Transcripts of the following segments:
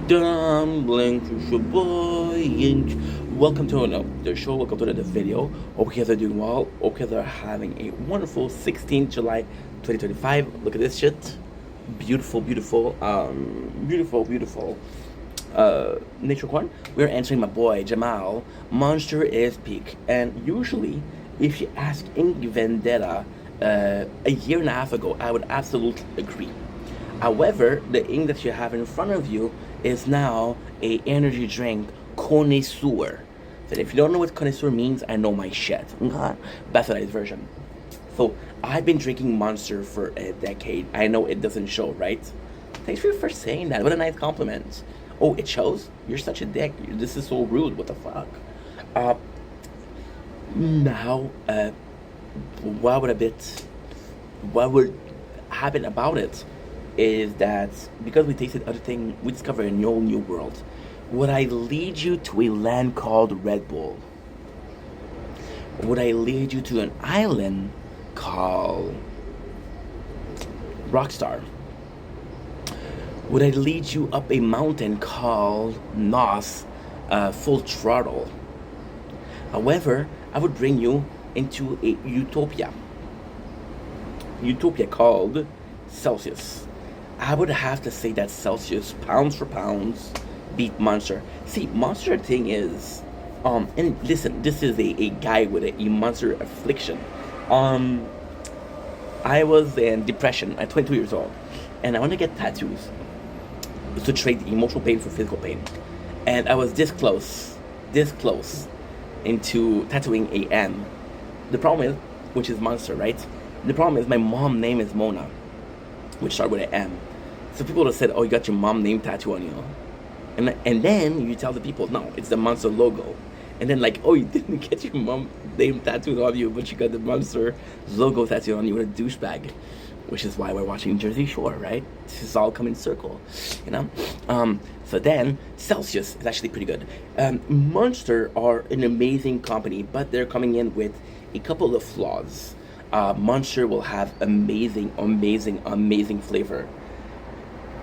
Dumbling to your boy Inch. Welcome to the show. Welcome to the video. Hope you guys are doing well. Hope you guys are having a wonderful 16th July 2025. Look at this shit. Beautiful. Nature Corn. We're answering my boy Jamal. Monster is peak. And usually, if you ask Ink Vendetta a year and a half ago, I would absolutely agree. However, the ink that you have in front of you is now a energy drink connoisseur. So if you don't know what connoisseur means, I know my shit. Okay? Bastardized version. So I've been drinking Monster for a decade. I know it doesn't show, right? Thanks for saying that. What a nice compliment. Oh, it shows? You're such a dick. This is so rude. What the fuck? Uh, now, what would a bit, what would happen about it is that because we tasted other thing, we discovered a new world. Would I lead you to a land called Red Bull? Would I lead you to an island called Rockstar? Would I lead you up a mountain called Nos Full Throttle? However, I would bring you into a utopia called Celsius. I would have to say that Celsius, pounds for pounds, beat Monster. See, Monster thing is, and listen, this is a guy with a monster affliction. Um, I was in depression at 22 years old, and I want to get tattoos to trade the emotional pain for physical pain. And I was this close into tattooing a M. The problem is, which is Monster, right? The problem is my mom name is Mona, which started with an M. So people have said, "Oh, you got your mom name tattoo on you," and then you tell the people, "No, it's the Monster logo." And then like, "Oh, you didn't get your mom name tattooed on you, but you got the Monster logo tattooed on you with a douchebag," which is why we're watching Jersey Shore, right? This is all coming circle, you know. So then Celsius is actually pretty good. Monster are an amazing company, but they're coming in with a couple of flaws. Monster will have amazing flavor.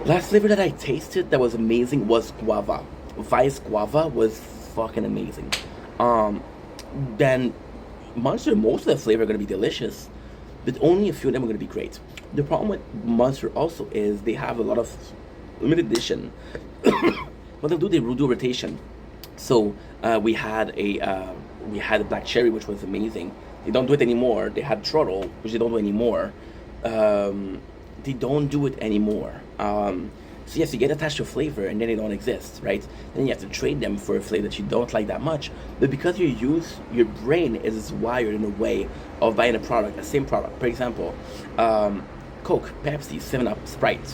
Last flavor that I tasted that was amazing was guava. Vice guava was fucking amazing. Um, then Monster, most of the flavor are gonna be delicious, but only a few of them are gonna be great. The problem with Monster also is they have a lot of limited edition. What they do rotation. So we had a black cherry, which was amazing. They don't do it anymore. They had Throttle, which they don't do anymore. Um, they don't do it anymore. So yes, you get attached to a flavor and then they don't exist, right? Then you have to trade them for a flavor that you don't like that much. But because your brain is wired in a way of buying a product, the same product. For example, Coke, Pepsi, 7-Up, Sprite.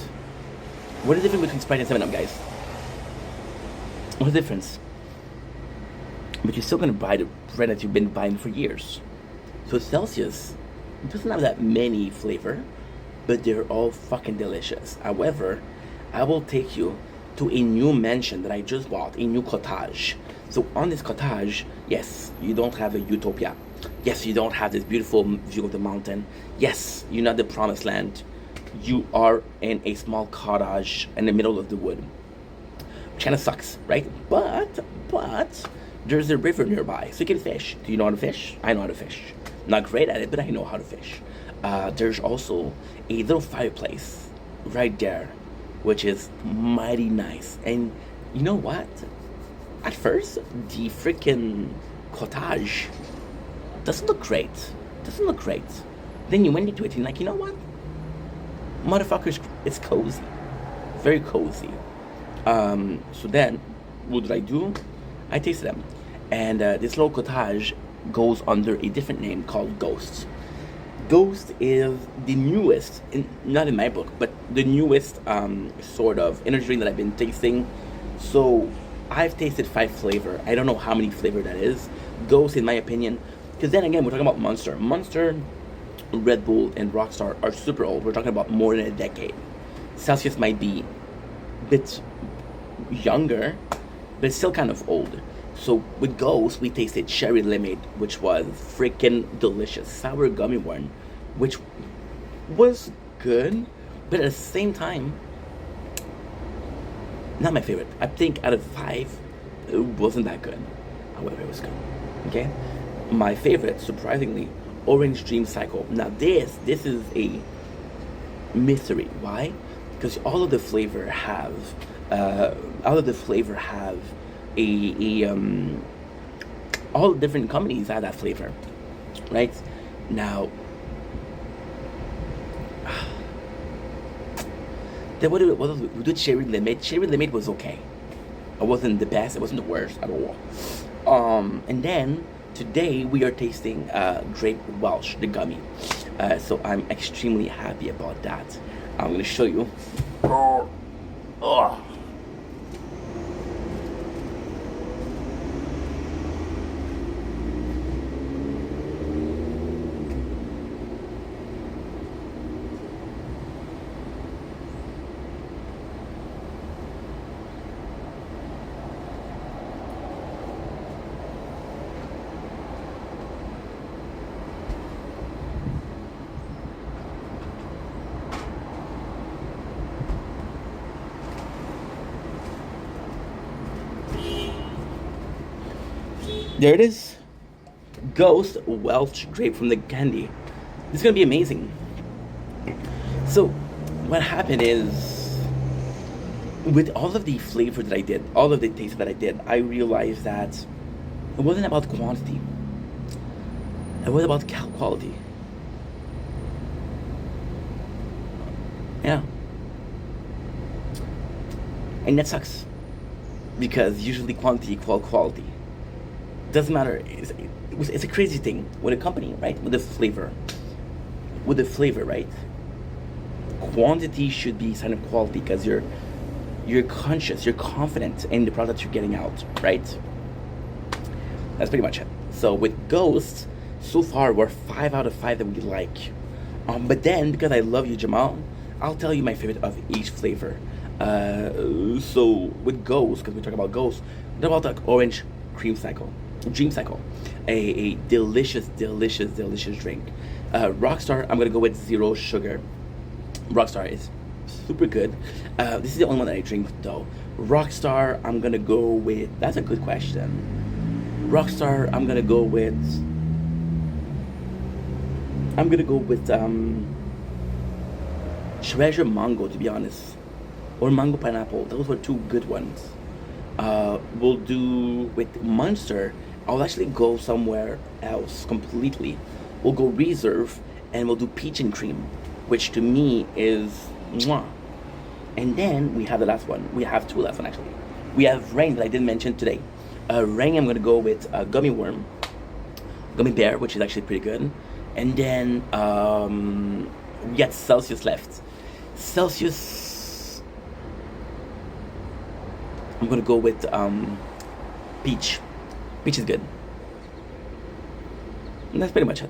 What is the difference between Sprite and 7-Up, guys? What's the difference? But you're still gonna buy the brand that you've been buying for years. So Celsius doesn't have that many flavor, but they're all fucking delicious. However, I will take you to a new mansion that I just bought, a new cottage. So on this cottage, yes, you don't have a utopia. Yes, you don't have this beautiful view of the mountain. Yes, you're not the promised land. You are in a small cottage in the middle of the wood. Which kind of sucks, right? But there's a river nearby, so you can fish. Do you know how to fish? I know how to fish. Not great at it, but I know how to fish. There's also a little fireplace right there, which is mighty nice. And you know what? At first, the freaking cottage doesn't look great. Doesn't look great. Then you went into it and you're like, you know what? Motherfuckers, it's cozy. Very cozy. So then, what did I do? I tasted them. And this little cottage goes under a different name called Ghost. Ghost is the newest, not in my book, but the newest sort of energy drink that I've been tasting. So I've tasted 5 flavor. I don't know how many flavor that is. Ghost, in my opinion, because then again, we're talking about Monster. Monster, Red Bull, and Rockstar are super old. We're talking about more than a decade. Celsius might be a bit younger, but it's still kind of old. So with Ghost, we tasted cherry limit, which was freaking delicious. Sour gummy worm, which was good, but at the same time, Not my favorite. I think out of five, it wasn't that good. However, it was good. Okay. My favorite, surprisingly, Orange Dream Cycle. Now this is a mystery. Why? Because all of the flavor have a all different companies have that flavor, right? Now, then what else? We did Cherry Limit. Cherry Limit was okay. It wasn't the best. It wasn't the worst at all. And then today we are tasting Grape Welsh, the gummy. So I'm extremely happy about that. I'm gonna show you. Oh. There it is. Ghost Welsh Grape from the candy. This is gonna be amazing. So, what happened is, with all of the flavor that I did, all of the taste that I did, I realized that it wasn't about quantity. It was about quality. Yeah. And that sucks. Because usually quantity equals quality. Doesn't matter. It's a crazy thing with a company, right? With the flavor. Right? Quantity should be sign of quality because you're conscious, you're confident in the product you're getting out, right? That's pretty much it. So with Ghost, so far we're 5 out of 5 that we like. But then because I love you, Jamal, I'll tell you my favorite of each flavor. So with Ghost, because we talk about Ghost, what about like Orange Dream Cycle, a delicious drink. Rockstar, I'm gonna go with zero sugar. Rockstar is super good. This is the only one that I drink though. Rockstar, I'm gonna go with. That's a good question. Rockstar, I'm gonna go with Treasure Mango, to be honest, or Mango Pineapple. Those were two good ones. We'll do with Monster. I'll actually go somewhere else completely. We'll go Reserve, and we'll do Peach and Cream, which to me is mwah. And then we have the last one. We have two last one actually. We have Rain that I didn't mention today. Rain, I'm gonna go with Gummy Bear, which is actually pretty good. And then we got Celsius left. Celsius, I'm gonna go with Peach. Peach is good. And that's pretty much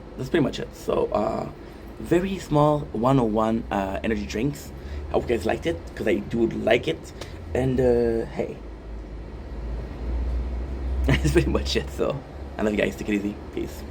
it. So very small 101 energy drinks. I hope you guys liked it, because I do like it. And hey, that's pretty much it. So I love you guys. Take it easy. Peace.